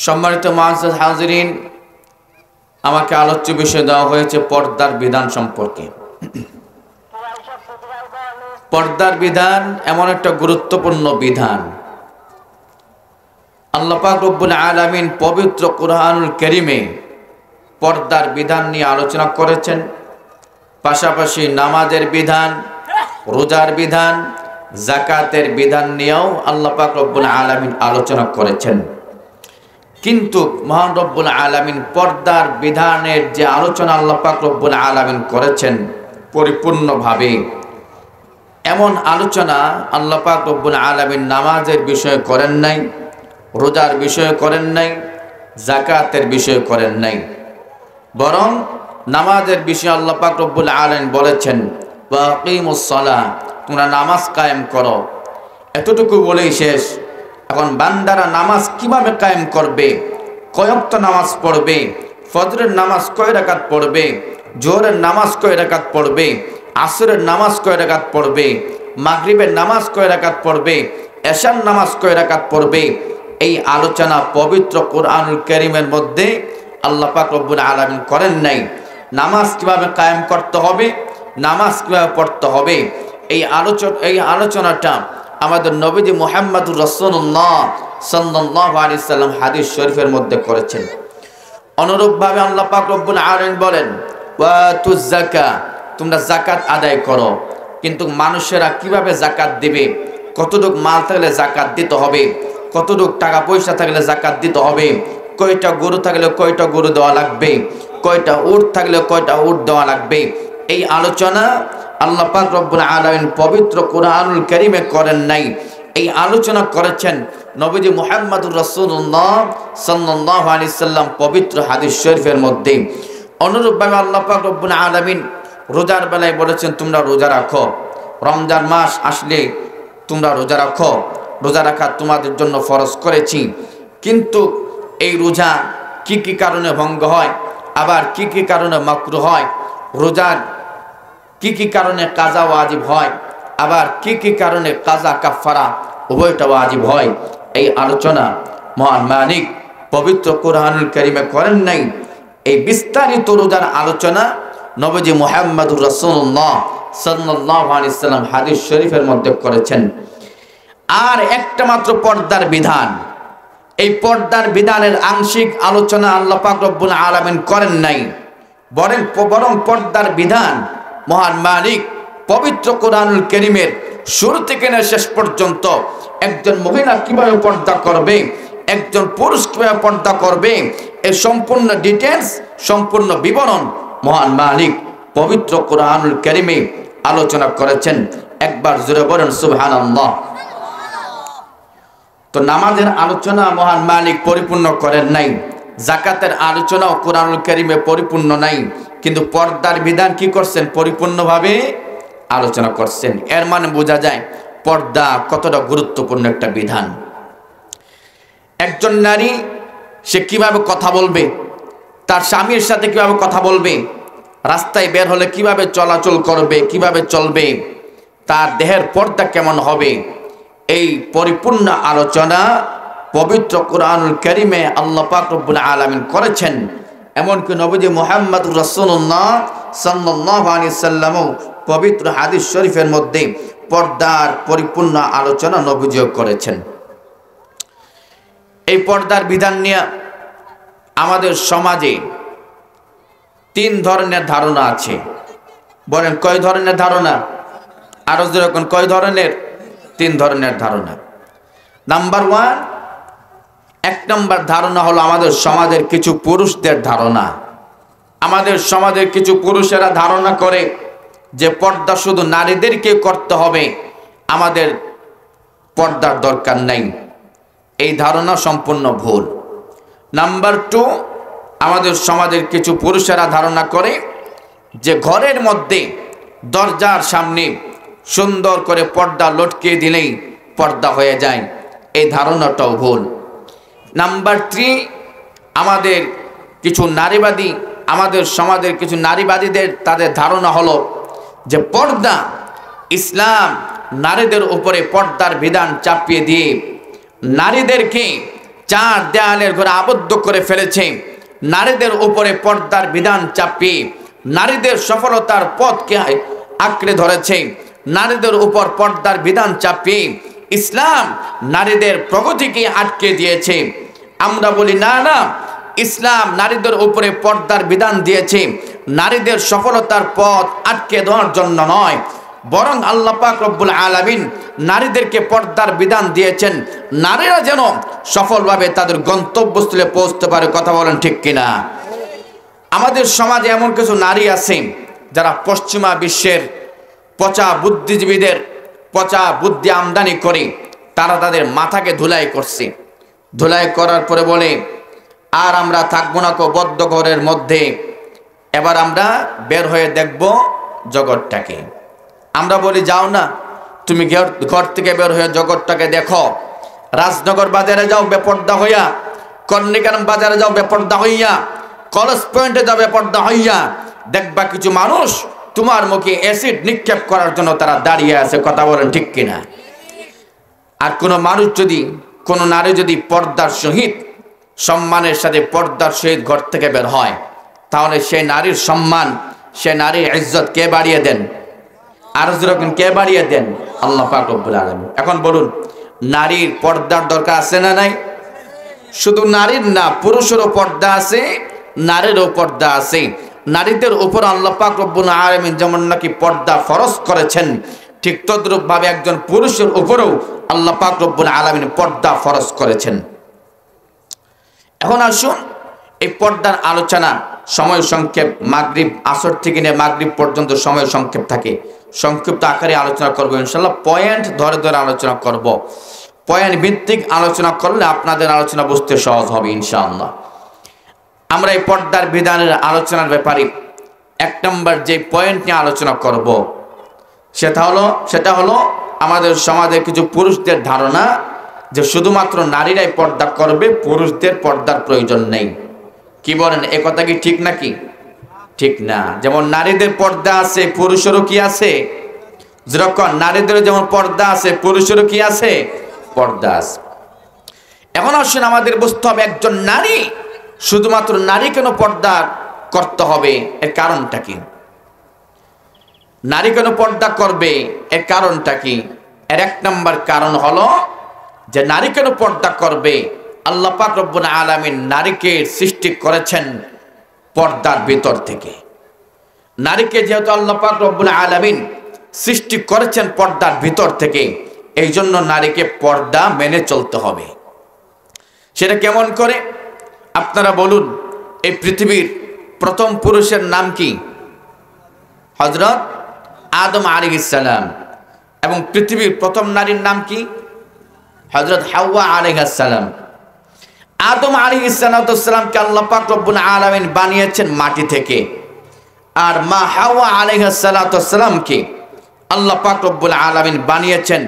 সম্মানিত মুআজ্জাজ হাজিরিন, আমাকে আলোচ্য বিষয় দেওয়া হয়েছে পর্দার বিধান সম্পর্কে। পর্দার বিধান এমন একটা গুরুত্বপূর্ণ বিধান। আল্লাহ পাক রব্বুল আলামিন পবিত্র কুরআনুল কারীমে পর্দার বিধান নিয়ে আলোচনা করেছেন। পাশাপাশি নামাজের বিধান, রোজার বিধান, যাকাতের বিধান নিয়েও আল্লাহ পাক রব্বুল আলামিন আলোচনা করেছেন। কিন্তু মহান রব্বুল আলামিন পর্দার বিধানের যে আলোচনা আল্লাহ পাক রব্বুল আলামিন করেছেন পরিপূর্ণভাবে, এমন আলোচনা আল্লাহ পাক রব্বুল আলামিন নামাজের বিষয়ে করেন নাই, রোজার বিষয়ে করেন নাই, যাকাতের বিষয়ে করেন নাই। বরং নামাজের বিষয়ে আল্লাহ পাক রব্বুল আলামিন বলেছেন ওয়াকিমুস সালাহ, তোমরা নামাজ কায়েম করো। এতটুকু বলেই শেষ। এখন বান্দারা নামাজ কিভাবে কায়েম করবে, কয় ওয়াক্ত নামাজ পড়বে, ফজরের নামাজ কয় রাকাত পড়বে, জোহরের নামাজ কয় রাকাত পড়বে, আসরের নামাজ কয় রাকাত পড়বে, মাগরিবের নামাজ কয় রাকাত পড়বে, এশার নামাজ কয় রাকাত পড়বে, এই আলোচনা পবিত্র কুরআনুল কারীমের মধ্যে আল্লাহ পাক রব্বুল আলামিন করেন নাই। নামাজ কিভাবে কায়েম করতে হবে, নামাজ কিভাবে পড়তে হবে, এই আলোচনাটা আমাদের নবীজি মুহাম্মদুর রাসূলুল্লাহ সাল্লাল্লাহু আলাইহি সাল্লাম হাদিস শরীফের মধ্যে করেছেন। অনুরূপভাবে আল্লাহ পাক রব্বুল আলামিন বলেন ওয়াতুজ যাকাত, তোমরা যাকাত আদায় করো। কিন্তু মানুষেরা কিভাবে যাকাত দিবে, কতটুক মাল থাকলে যাকাত দিতে হবে, কতটুক টাকা পয়সা থাকলে যাকাত দিতে হবে, কয়টা গরু থাকলে কয়টা গরু দেওয়া লাগবে, কয়টা উট থাকলে কয়টা উট দেওয়া লাগবে, এই আলোচনা আল্লাহ পাক রব্বুল আলামিন পবিত্র কুরআনুল কারীমে করেন নাই। এই আলোচনা করেছেন নবীজি মুহাম্মদুর রাসূলুল্লাহ সাল্লাল্লাহু আলাইহি সাল্লাম পবিত্র হাদিস শরীফের মধ্যে। অনুরূপভাবে আল্লাহ পাক রব্বুল আলামিন রোজার বেলায় বলেছেন তোমরা রোজা রাখো। রমজান মাস আসলে তোমরা রোজা রাখো, রোজা রাখা তোমাদের জন্য ফরজ করেছি। কিন্তু এই রোজা কি কি কারণে ভঙ্গ হয়, আবার কি কি কারণে মাকরুহ হয়, রোজার কি কি কারণে কাজা ওয়াজিব হয়, আবার কি কি কারণে কাজা কাফারা উভয়টা ওয়াজিব হয়, এই আলোচনা মহান মালিক পবিত্র কুরআনুল কারীমে করেন নাই। এই বিস্তারিত রোজার আলোচনা নবীজি মুহাম্মদুর রাসূলুল্লাহ সাল্লাল্লাহু আলাইহি সাল্লাম হাদিস শরীফের মধ্যে করেছেন। আর একটা মাত্র পর্দার বিধান, এই পর্দার বিধানের আংশিক আলোচনা আল্লাহ পাক রব্বুল আলামিন করেন নাই। বরং পর্দার বিধান মহান মালিক পবিত্র কুরআনুল কারীমের শুরু থেকে শেষ পর্যন্ত একজন মহিলা কিভাবে পর্দা করবে, একজন পুরুষ কিভাবে পর্দা করবে, এই সম্পূর্ণ ডিটেইলস, সম্পূর্ণ বিবরণ মহান মালিক পবিত্র কুরআনুল কারীমে আলোচনা করেছেন। একবার জোরে বলেন সুবহানাল্লাহ। তো নামাজের আলোচনা মহান মালিক পরিপূর্ণ করেন নাই, যাকাতের আলোচনাও কুরআনুল কারীমে পরিপূর্ণ নাই, কিন্তু পর্দার বিধান কি করছেন, পরিপূর্ণভাবে আলোচনা করছেন। এর মানে বোঝা যায় পর্দা কতটা গুরুত্বপূর্ণ একটা বিধান। একজন নারী সে কিভাবে কথা বলবে, তার স্বামীর সাথে কিভাবে কথা বলবে, রাস্তায় বের হলে কিভাবে চলাচল করবে, কিভাবে চলবে, তার দেহের পর্দা কেমন হবে, এই পরিপূর্ণ আলোচনা পবিত্র কুরআনুল কারীমে আল্লাহ পাক রব্বুল আলামিন করেছেন। এমনকি নবীজি মুহাম্মদুর রাসূলুল্লাহ সাল্লাল্লাহু আলাইহি সাল্লাম পবিত্র হাদিস শরীফের মধ্যে পর্দার পরিপূর্ণ আলোচনা নবীজিও করেছেন। এই পর্দার বিধান নিয়ে আমাদের সমাজে তিন ধরনের ধারণা আছে। বলেন কয় ধরনের ধারণা? আরো যেরকম কয় ধরনের? তিন ধরনের ধারণা। নাম্বার ওয়ান, এক নম্বর ধারণা হলো আমাদের সমাজের কিছু পুরুষদের ধারণা। আমাদের সমাজের কিছু পুরুষেরা ধারণা করে যে পর্দা শুধু নারীদেরকে করতে হবে, আমাদের পর্দার দরকার নাই। এই ধারণা সম্পূর্ণ ভুল। নাম্বার টু, আমাদের সমাজের কিছু পুরুষেরা ধারণা করে যে ঘরের মধ্যে দরজার সামনে সুন্দর করে পর্দা লটকিয়ে দিলেই পর্দা হয়ে যায়। এই ধারণাটাও ভুল। নাম্বার থ্রি, আমাদের কিছু নারীবাদী, আমাদের সমাজের কিছু নারীবাদীদের তাদের ধারণা হলো যে পর্দা, ইসলাম নারীদের উপরে পর্দার বিধান চাপিয়ে দিয়ে নারীদেরকে চার দেয়ালের ঘরে আবদ্ধ করে ফেলেছে। নারীদের উপরে পর্দার বিধান চাপিয়ে নারীদের সফলতার পথকে আঁকড়ে ধরেছে। নারীদের উপর পর্দার বিধান চাপিয়ে ইসলাম নারীদের প্রগতিকে আটকে দিয়েছে। আমরা বলি না না, ইসলাম নারীদের উপরে পর্দার বিধান দিয়েছে নারীদের সফলতার পথ আটকে দেওয়ার জন্য নয়, বরং আল্লাহ পাক রব্বুল আলামিন নারীদেরকে পর্দার বিধান দিয়েছেন নারীরা যেন সফলভাবে তাদের গন্তব্যস্থলে পৌঁছতে পারে। কথা বলেন ঠিক কিনা? আমাদের সমাজে এমন কিছু নারী আছে যারা পশ্চিমা বিশ্বের পচা বুদ্ধিজীবীদের পচা বুদ্ধি আমদানি করে তারা তাদের মাথাকে ধুলাই করছে। ধুলাই করার পরে বলে, আর আমরা থাকবো না কো বদ্ধ ঘরের মধ্যে, এবার আমরা বের হয়ে দেখব জগৎটাকে। আমরা বলি, যাও না, তুমি ঘর থেকে বের হয়ে জগৎটাকে দেখো। রাজনগর বাজারে যাও বেপর্দা হইয়া, কর্ণিকারম বাজারে যাও বেপর্দা হইয়া, কলেজ পয়েন্টে যাও বেপর্দা হইয়া, দেখবা কিছু মানুষ তোমার মুখে অ্যাসিড নিক্ষেপ করার জন্য তারা দাঁড়িয়ে আছে। কথা বলেন ঠিক কিনা? আর কোনো মানুষ যদি, কোনো নারী যদি পর্দার সহিত সম্মানের সাথে পর্দার সহিত ঘর থেকে বের হয়, তাহলে সেই নারীর সম্মান, সে নারীর ইজ্জত কে বাড়িয়ে দেন? আর যেরকম কে বাড়িয়ে দেন? আল্লাহ পাক রব্বুল আলামিন। এখন বলুন, নারীর পর্দার দরকার আছে না নাই? শুধু নারীর না, পুরুষেরও পর্দা আছে, নারীরও পর্দা আছে। নারীদের উপর আল্লাহ পাক রব্বুল আলামিন যেমন নাকি পর্দা ফরজ করেছেন, ঠিক তদ্রূপ ভাবে একজন পুরুষের উপরেও আল্লাহ পাক রব্বুল আলামিন পর্দা ফরজ করেছেন। এখন আসুন এই পর্দার আলোচনা, সময় সংক্ষেপ, মাগরিব আসর থেকে নিয়ে মাগরিব পর্যন্ত সময় সংক্ষেপ থাকে, সংক্ষিপ্ত আকারে আলোচনা করবো ইনশাল্লাহ। পয়েন্ট ধরে ধরে আলোচনা করব। পয়েন্ট ভিত্তিক আলোচনা করলে আপনাদের আলোচনা বুঝতে সহজ হবে ইনশাআল্লাহ। আমরা এই পর্দার বিধানের আলোচনার ব্যাপারে এক নম্বর যে পয়েন্ট নিয়ে আলোচনা করব সেটা হলো আমাদের সমাজে কিছু পুরুষদের ধারণা যে শুধুমাত্র নারীরাই পর্দা করবে, পুরুষদের পর্দার প্রয়োজন নেই। কি বলেন, এ কথা কি ঠিক নাকি? ঠিক না। যেমন নারীদের পর্দা আছে, পুরুষেরও কি আছে? যেরকম নারীদের যেমন পর্দা আছে, পুরুষেরও কি আছে? পর্দা আছে। এখন আসুন আমাদের বুঝতে হবে, একজন নারী, শুধুমাত্র নারী কেন পর্দা করতে হবে, এর কারণটা কি? নারী কেন পর্দা করবে, এর কারণটা কি? এর এক নম্বর কারণ হলো যে নারী কেন পর্দা করবে, আল্লাহ পাক রব্বুল আলামিন নারীকে সৃষ্টি করেছেন পর্দার ভিতর থেকে। নারীকে যেহেতু আল্লাহ পাক রব্বুল আলামিন সৃষ্টি করেছেন পর্দার ভিতর থেকে, এই জন্য নারীকে পর্দা মেনে চলতে হবে। সেটা কেমন করে? আপনারা বলুন, এই পৃথিবীর প্রথম পুরুষের নাম কি? হযরত আদম আলাইহিস সালাম। এবং পৃথিবীর প্রথম নারীর নাম কি? হযরত হাওয়া আলাইহিস সালাম। আদম আলাইহিস সালামকে আল্লাহ পাক রব্বুল আলামিন বানিয়েছেন মাটি থেকে, আর মা হাওয়া আলাইহিস সালামকে আল্লাহ পাক রব্বুল আলামিন বানিয়েছেন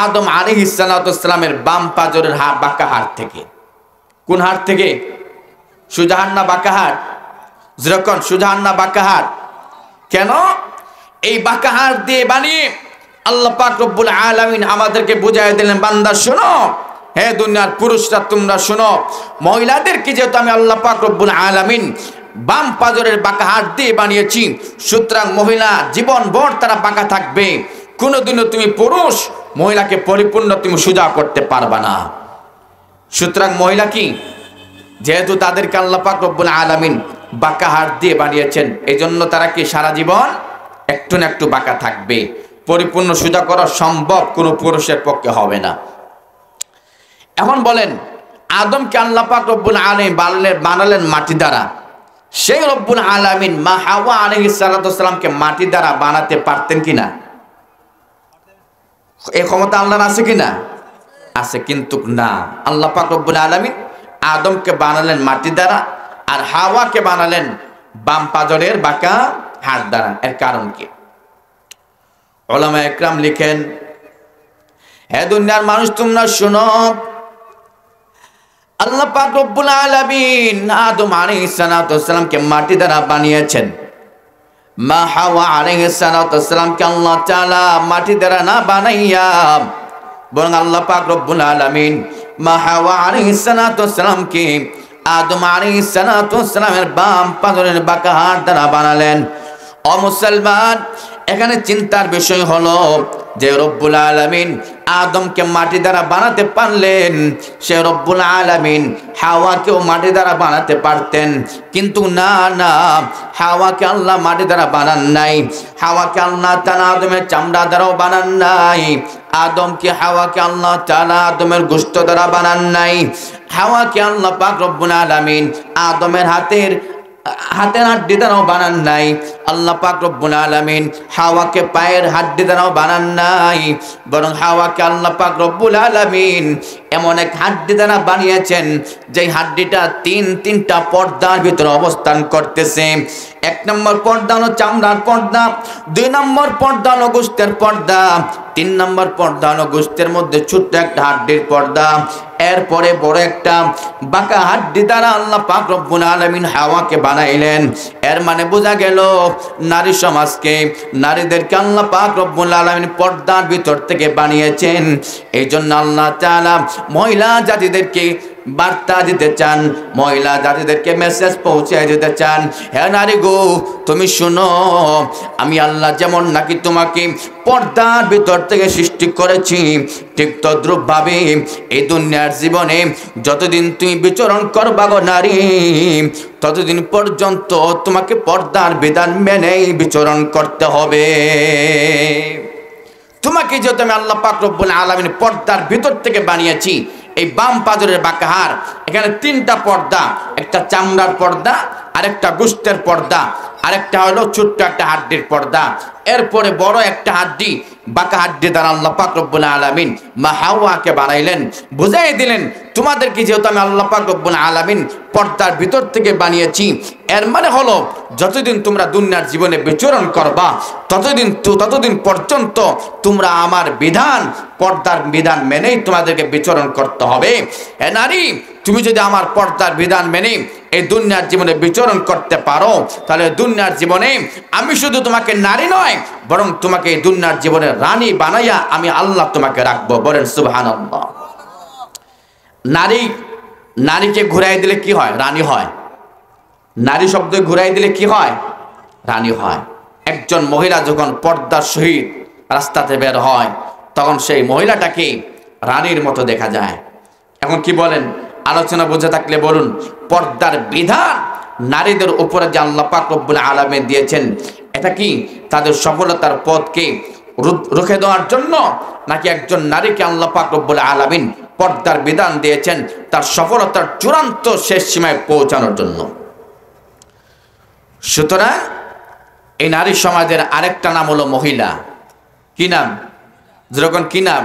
আদম আলাইহিস সালামের বাম পাজরের বাঁকা হাড় থেকে। কোন হাড় থেকে? সুজাহান না বাঁকা হাড়? যেরকম সুজাহান না বাঁকা হাড়। কেন? এই বাঁকা হাড় দিয়ে বানিয়ে আল্লাহ পাক রব্বুল আলামিন আমাদেরকে বুঝাই দিলেন, বান্দা শোনো, হে দুনিয়ার পুরুষরা তোমরা শোনো, মহিলাদেরকে যেহেতু আমি আল্লাহ পাক রব্বুল আলামিন বাম পাজরের বাঁকা হাড় দিয়ে বানিয়েছি, সুতরাং মহিলা জীবনভর তারা বাঁকা থাকবে। কোনোদিনও তুমি পুরুষ মহিলাকে পরিপূর্ণ তুমি সোজা করতে পারবা না। সুতরাং মহিলা কি, যেহেতু তাদেরকে আল্লাহ পাক রব্বুল আলামিন বাঁকা হাড় দিয়ে বানিয়েছেন, এই জন্য তারা কি সারা জীবন একটু না একটু বাঁকা থাকবে। পরিপূর্ণ সোজা করা সম্ভব কোনো পুরুষের পক্ষে হবে না। এখন বলেন, আদমকে আল্লাহ পাক রব্বুল আলামিন বানালেন মাটি দ্বারা, সেই রব্বুল আলামিন মা হাওয়া আলাইহিস সালামকে মাটি দ্বারা বানাতে পারতেন কিনা? এই ক্ষমতা আল্লাহর আছে কিনা? আছে। কিন্তু না, আল্লাহ পাক রব্বুল আলামিন আদমকে বানালেন মাটি দ্বারা, আর হাওয়াকে বানালেন বাম পাজরের বাঁকা হাড় দ্বারা। এর কারণ কি? উলামা ইকরাম লিখেন, হে দুনিয়ার মানুষ তোমরা শোনো, আল্লাহ পাক রব্বুল আলামিন আদম আলাইহিস সালামকে মাটি দ্বারা বানিয়েছেন। মা হাওয়া আলাইহিস সালামকে আল্লাহ তাআলা মাটি দ্বারা না বানাইয়া বরং আল্লাহ পাক রব্বুল আলামিন মা হাওয়া আলাইহিস সালাতু ওয়াসসালামকে আদম আলাইহিস সালাতু ওয়াসসালামের বাম পাজরের বাঁকা হাত দ্বারা বানালেন। ও মুসলমান, এখানে চিন্তার বিষয় হলো যে রব্বুল আলামিন আদমকে মাটি দ্বারা বানাতে পারলেন, সে রব্বুল আলামিন হাওয়াকেও মাটি দ্বারা বানাতে পারতেন, কিন্তু না, হাওয়াকে আল্লাহ মাটি দ্বারা বানান নাই। হাওয়াকে আল্লাহ তাআলা আদমের চামড়া দ্বারাও বানান নাই। আদমকে হাওয়াকে আল্লাহ তাআলা আদমের গোশত দ্বারা বানান নাই। হাওয়াকে আল্লাহ পাক রব্বুল আলামিন আদমের হাতের হাড্ডি দ্বারাও বানান নাই। আল্লাহ পাক রব্বুল আলামিন হাওয়াকে পায়ের হাড্ডি দ্বারাও বানান নাই, বরং হাওয়াকে আল্লাহ পাক রব্বুল আলামিন এমন এক হাড্ডি দ্বারা বানিয়েছেন যে হাড্ডিটা তিনটা পর্দার ভিতরে অবস্থান করতেছে। এক নম্বর পর্দা হলো চামড়ার পর্দা, 2 নম্বর পর্দা হলো গোশতের পর্দা, 3 নম্বর পর্দা হলো গোশতের মধ্যে ছোট্ট একটা হাড্ডির পর্দা। এরপরে বড় একটা বাঁকা হাড্ডি দ্বারা আল্লাহ পাক রব্বুল আলামিন হাওয়াকে বানাইলেন। এর মানে বোঝা গেল নারী সমাজকে, নারীদেরকে আল্লাহ পাক রব্বুল আলামিন পর্দার ভিতর থেকে বানিয়েছেন। এই জন্য আল্লাহ তাআলা মহিলা জাতিদেরকে বার্তা দিতে চান, মহিলা জাতিদেরকে মেসেজ পৌঁছে দিতে চান, হে নারী গো তুমি শুনো, আমি আল্লাহ যেমন নাকি তোমাকে পর্দার ভিতর থেকে সৃষ্টি করেছি, ঠিক তদ্রূপভাবে এই দুনিয়ার জীবনে যতদিন তুমি বিচরণ করবা গো নারী, ততদিন পর্যন্ত তোমাকে পর্দার বিধান মেনেই বিচরণ করতে হবে। তোমাকে যেহেতু আমি আল্লাহ পাক রব্বুল আলামিন পর্দার ভিতর থেকে বানিয়েছি, এই বাম পাজরের বাঁকা হাড়, এখানে 3টা পর্দা, একটা চামড়ার পর্দা, আরেকটা গোশতের পর্দা, আরেকটা হলো ছোট্ট একটা হাড্ডির পর্দা। এরপরে বড় একটা হাড্ডি, বাঁকা হাড্ডি দ্বারা আল্লাহ পাক রব্বুল আলামিন মা হাওয়াকে বানাইলেন, বুঝাই দিলেন তোমাদেরকে যেহেতু আমি আল্লাহ পাক রব্বুল আলামিন পর্দার ভিতর থেকে বানিয়েছি, এর মানে হলো যতদিন তোমরা দুনিয়ার জীবনে বিচরণ করবা ততদিন পর্যন্ত তোমরা আমার বিধান, পর্দার বিধান মেনেই তোমাদেরকে বিচরণ করতে হবে। এ নারী, তুমি যদি আমার পর্দার বিধান মেনে এই দুনিয়ার জীবনে বিচরণ করতে পারো, তাহলে দুনিয়ার জীবনে আমি শুধু তোমাকে নারী নয়, বরং তোমাকে এই দুনিয়ার জীবনে রানী বানাইয়া আমি আল্লাহ তোমাকে রাখবো। বলেন সুবহানাল্লাহ। নারীকে ঘুরাই দিলে কি হয়? রানী হয়। নারী শব্দ ঘুরাই দিলে কি হয়? রানী হয়। একজন মহিলা যখন পর্দার সহিত রাস্তাতে বের হয়, তখন সেই মহিলাটাকে রানীর মতো দেখা যায়। এখন কি বলেন? আলোচনা বুঝে থাকলে বলুন, পর্দার বিধান নারীদের উপরে যে আল্লাহ পাক রব্বুল আলামিন দিয়েছেন, এটা কি তাদের সফলতার পথকে রুখে দেওয়ার জন্য, নাকি একজন নারীকে আল্লাহ পাক রব্বুল আলামিন পর্দার বিধান দিয়েছেন তার সফলতার চূড়ান্ত শেষ সীমায় পৌঁছানোর জন্য? সুতরাং এই নারী সমাজের আরেকটা নাম হলো মহিলা। কি নাম? যেরকম কি নাম?